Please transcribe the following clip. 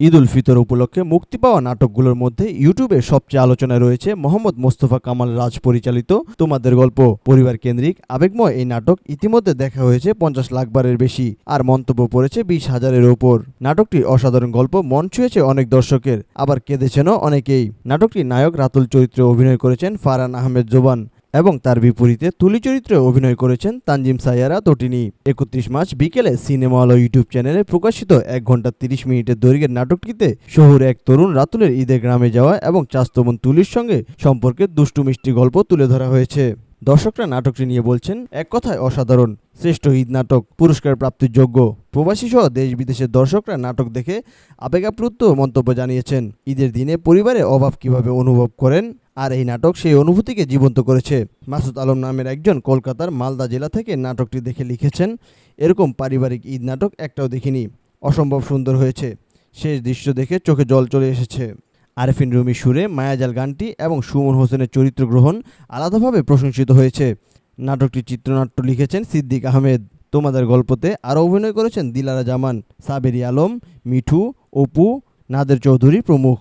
ঈদ উল ফিতর উপলক্ষে মুক্তি পাওয়া নাটকগুলোর মধ্যে ইউটিউবে সবচেয়ে আলোচনায় রয়েছে মোহাম্মদ মোস্তফা কামাল রাজ পরিচালিত তোমাদের গল্প। পরিবার কেন্দ্রিক আবেগময় এই নাটক ইতিমধ্যে দেখা হয়েছে 50 লাখ বারের বেশি, আর মন্তব্য পড়েছে 20,000-এর ওপর। নাটকটির অসাধারণ গল্প মন ছুঁয়েছে অনেক দর্শকের, আবার কেঁদেছেনও অনেকেই। নাটকটির নায়ক রাতুল চরিত্রে অভিনয় করেছেন ফারহান আহমেদ জোবান এবং তার বিপরীতে তুলি চরিত্রে অভিনয় করেছেন তানজিম সাইয়ারা তটিনী। 31 মার্চ বিকেলে সিনেমা হল ইউটিউব চ্যানেলে প্রকাশিত 1 ঘন্টা 30 মিনিটের দৈর্ঘ্যের নাটকটিতে শহুরে এক তরুণ রাতুলের ঈদের গ্রামে যাওয়া এবং চাচাতো বোন তুলির সঙ্গে সম্পর্কের দুষ্টু মিষ্টি গল্প তুলে ধরা হয়েছে। দর্শকরা নাটকটি নিয়ে বলছেন, এক কথায় অসাধারণ, শ্রেষ্ঠ ঈদ নাটক, পুরস্কার প্রাপ্তির যোগ্য। প্রবাসী সহ দেশ বিদেশের দর্শকরা নাটক দেখে আবেগাপ্লুত মন্তব্য জানিয়েছেন। ঈদের দিনে পরিবারের অভাব কিভাবে অনুভব করেন, আর এই নাটক সেই অনুভূতিকে জীবন্ত করেছে। মাসুদ আলম নামের একজন কলকাতার মালদা জেলা থেকে নাটকটি দেখে লিখেছেন, এরকম পারিবারিক ঈদ নাটক একটাও দেখিনি, অসম্ভব সুন্দর হয়েছে। শেষ দৃশ্য দেখে চোখে জল চলে এসেছে। আরেফিন রুমি সুরে মায়াজাল গানটি এবং সুমন হোসেনের চরিত্র গ্রহণ আলাদাভাবে প্রশংসিত হয়েছে। নাটকটির চিত্রনাট্য লিখেছেন সিদ্দিক আহমেদ। তোমাদের গল্পতে আরও অভিনয় করেছেন দিলারা জামান, সাবেরি আলম, মিঠু, অপু, নাদের চৌধুরী প্রমুখ।